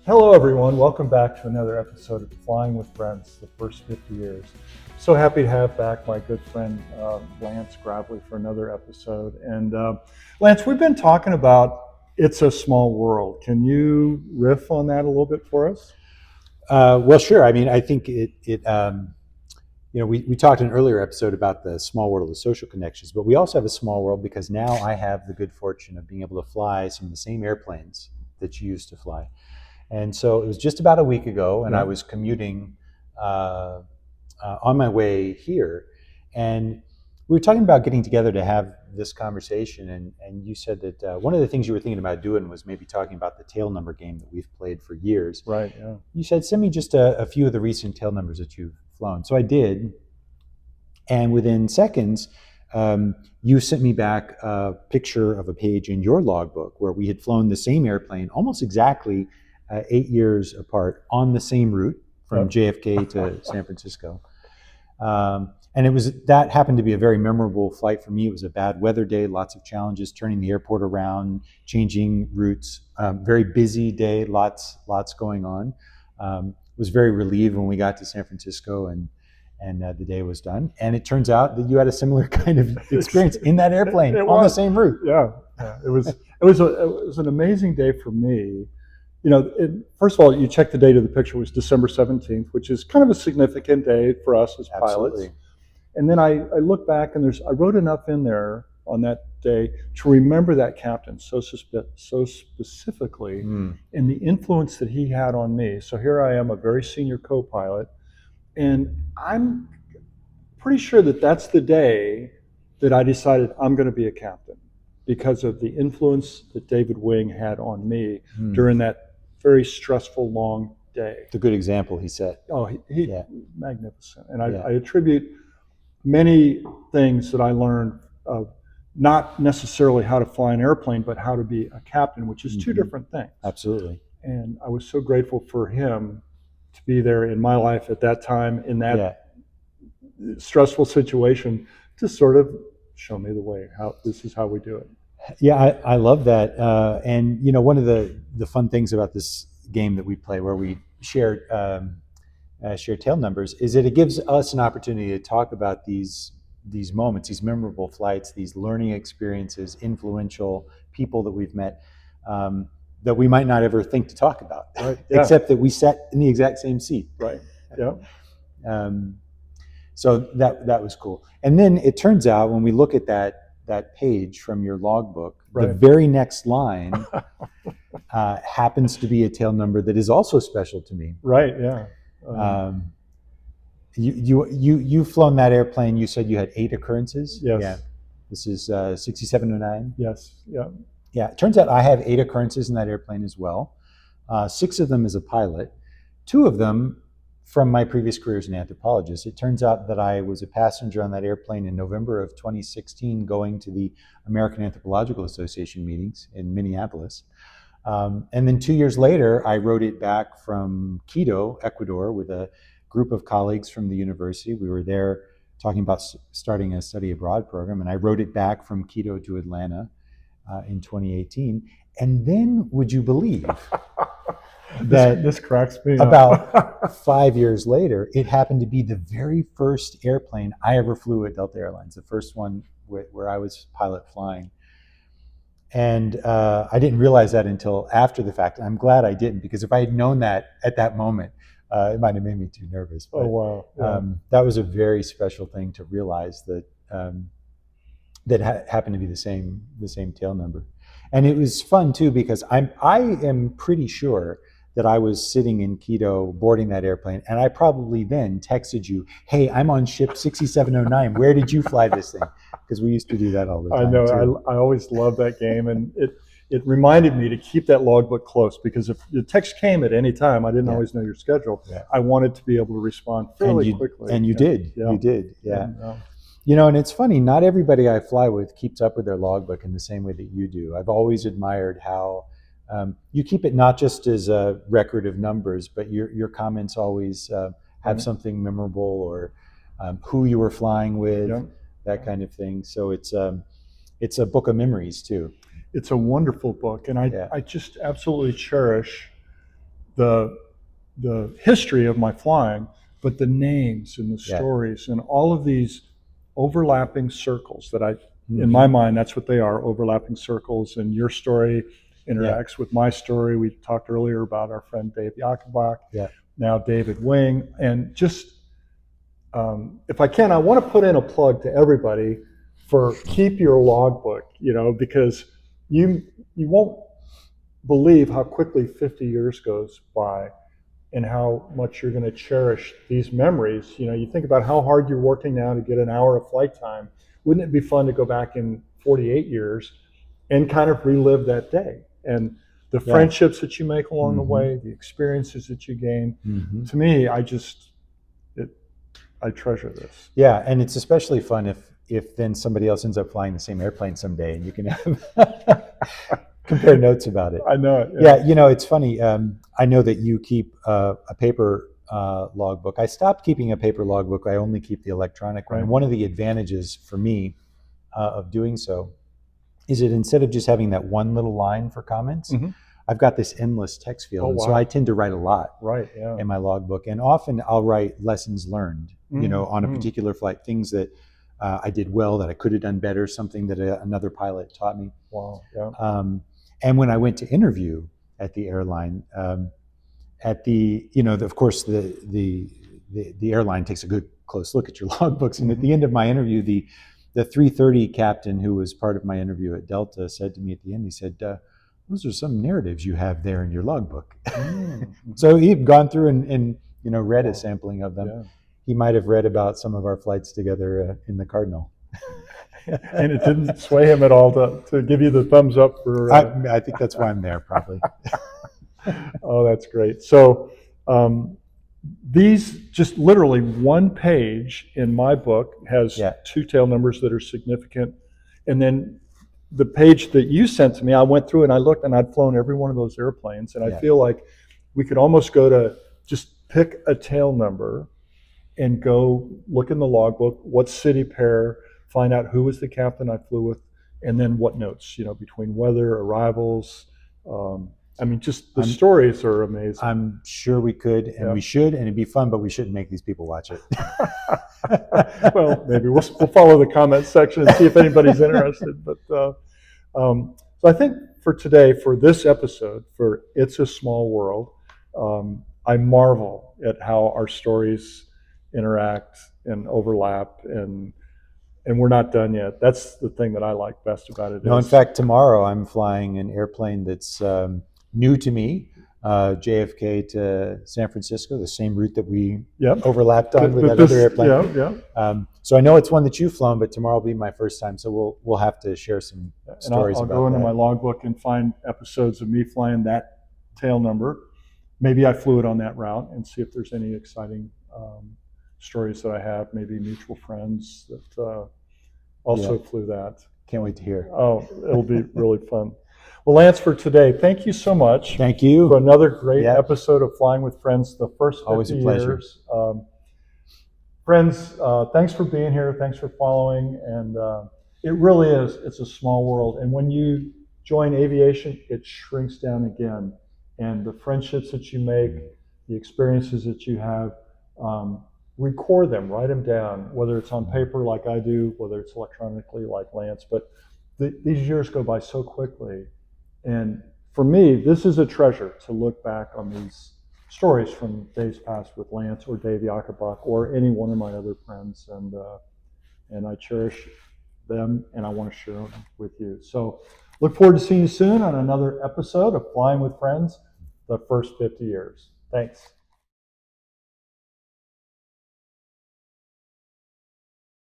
Hello, everyone. Welcome back to another episode of Flying with Friends, the first 50 years. So happy to have back my good friend Lance Gravely for another episode. And Lance, we've been talking about It's a Small World. Can you riff on that a little bit for us? Well, sure. I mean, I think we talked in an earlier episode about the small world of the social connections, but we also have a small world because now I have the good fortune of being able to fly some of the same airplanes that you used to fly. And so it was just about a week ago, and I Yeah. was commuting uh, on my way here, and we were talking about getting together to have this conversation. And you said that one of the things you were thinking about doing was maybe talking about the tail number game that we've played for years. Right. Yeah. You said, send me just a few of the recent tail numbers that you've flown. So I did. And within seconds, you sent me back a picture of a page in your logbook where we had flown the same airplane almost exactly 8 years apart on the same route from Yep. JFK to San Francisco. And it was that happened to be a very memorable flight for me. It was a bad weather day, lots of challenges, turning the airport around, changing routes. Very busy day, lots going on. Was very relieved when we got to San Francisco and the day was done. And it turns out that you had a similar kind of experience in that airplane It on the was. same route. Yeah. Yeah. It was an amazing day for me. First of all, you check the date of the picture, it was December 17th, which is kind of a significant day for us as pilots. Absolutely. And then I look back and I wrote enough in there on that day to remember that captain so specifically Mm. and the influence that he had on me. So here I am, a very senior co-pilot, and I'm pretty sure that that's the day that I decided I'm going to be a captain because of the influence that David Wing had on me Mm. during that very stressful, long day. It's a good example, he said. Oh, he Yeah. magnificent. And I, Yeah. I attribute many things that I learned of not necessarily how to fly an airplane, but how to be a captain, which is two Mhm. different things. Absolutely. And I was so grateful for him to be there in my life at that time in Yeah. that stressful situation to sort of show me the way. How this is how we do it. Yeah, I love that. And one of the fun things about this game that we play, where we share tail numbers, is that it gives us an opportunity to talk about these moments, these memorable flights, these learning experiences, influential people that we've met, that we might not ever think to talk about, Right. Yeah. except that we sat in the exact same seat. Right. Yeah. Um, so that was cool. And then it turns out when we look at that page from your logbook, the Right. very next line happens to be a tail number that is also special to me. Right. Yeah. Um, you've flown that airplane. You said you had 8 occurrences. Yes. Yeah. This is 6709. Yes. Yeah. Yeah. It turns out I have 8 occurrences in that airplane as well. 6 of them as a pilot. 2 of them from my previous career as an anthropologist. It turns out that I was a passenger on that airplane in November of 2016, going to the American Anthropological Association meetings in Minneapolis. And then 2 years later, I wrote it back from Quito, Ecuador, with a group of colleagues from the university. We were there talking about starting a study abroad program, and I wrote it back from Quito to Atlanta in 2018. And then, would you believe that this cracks me about up. 5 years later, it happened to be the very first airplane I ever flew at Delta Airlines, the first one where I was pilot flying. And I didn't realize that until after the fact. And I'm glad I didn't, because if I had known that at that moment, it might have made me too nervous. But Oh wow. Yeah. that was a very special thing to realize that happened to be the same tail number. And it was fun too, because I am pretty sure that I was sitting in Quito boarding that airplane, and I probably then texted you, "Hey, I'm on ship 6709. Where did you fly this thing?" Because we used to do that all the I time know. too. I always loved that game, and it reminded me to keep that logbook close, because if the text came at any time, I didn't Yeah. always know your schedule. Yeah. I wanted to be able to respond fairly quickly. And you Yeah. did. Yeah. You did. Yeah. Yeah. And it's funny, not everybody I fly with keeps up with their logbook in the same way that you do. I've always admired how you keep it not just as a record of numbers, but your comments always have Mhm. something memorable, or who you were flying with, Yeah. that kind of thing. So it's a book of memories too. It's a wonderful book, and Yeah. I just absolutely cherish the history of my flying, but the names and the Yeah. stories and all of these overlapping circles that in Mhm. my mind, that's what they are, overlapping circles. And your story Yeah. interacts with my story. We talked earlier about our friend Dave Yakubak, Yeah. now David Wing. And just, if I can, I want to put in a plug to everybody for keep your logbook, because you won't believe how quickly 50 years goes by and how much you're going to cherish these memories. You think about how hard you're working now to get an hour of flight time. Wouldn't it be fun to go back in 48 years and kind of relive that day and the Yeah. friendships that you make along the Mhm. way, the experiences that you gain? Mhm. To me, I treasure this. Yeah, and it's especially fun if then somebody else ends up flying the same airplane someday, and you can have compare notes about it. I know it. Yeah, it's funny. I know that you keep a paper logbook. I stopped keeping a paper logbook. I only keep the electronic one. Right. And one of the advantages for me of doing so is that instead of just having that one little line for comments, Mhm. I've got this endless text field. Oh, And so wow. I tend to write a lot Right. Yeah. in my logbook. And often I'll write lessons learned, on a particular flight, things that I did well, that I could have done better, something that another pilot taught me. Wow. Yeah. And when I went to interview at the airline, of course, the airline takes a good close look at your logbooks. And at the end of my interview, the 330 captain who was part of my interview at Delta said to me at the end, he said, "Those are some narratives you have there in your logbook." So he'd gone through and read a sampling of them. Yeah. He might have read about some of our flights together in the Cardinal. And it didn't sway him at all to give you the thumbs up for. I think that's why I'm there, probably. Oh, that's great. So these, just literally one page in my book has two tail numbers that are significant. And then the page that you sent to me, I went through and I looked, and I'd flown every one of those airplanes. And I feel like we could almost go to just pick a tail number and go look in the logbook, what city pair, find out who was the captain I flew with, and then what notes, between weather, arrivals. Just the stories are amazing. I'm sure we could, and we should, and it'd be fun, but we shouldn't make these people watch it. Well, maybe we'll follow the comment section and see if anybody's interested. But so I think for today, for this episode, for It's a Small World, I marvel at how our stories interact and overlap, and we're not done yet. That's the thing that I like best about it. No, in fact, tomorrow I'm flying an airplane that's new to me, JFK to San Francisco, the same route that we overlapped on with that other airplane. So I know it's one that you've flown, but tomorrow will be my first time. So we'll have to share some stories I'll about go into that. my logbook and find episodes of me flying that tail number. Maybe I flew it on that route, and see if there's any exciting stories that I have. Maybe mutual friends that also flew that. Can't wait to hear. Oh, it'll be really fun. Well, Lance, for today, thank you so much. Thank you for another great episode of Flying with Friends, the first 50 Always a pleasure. years. Friends, thanks for being here. Thanks for following. And it really is, it's a small world. And when you join aviation, it shrinks down again. And the friendships that you make, the experiences that you have, record them, write them down, whether it's on paper like I do, whether it's electronically like Lance. But these years go by so quickly. And for me, this is a treasure to look back on these stories from days past with Lance or Dave Yakubak or any one of my other friends. And I cherish them, and I want to share them with you. So look forward to seeing you soon on another episode of Flying with Friends, the first 50 years. Thanks.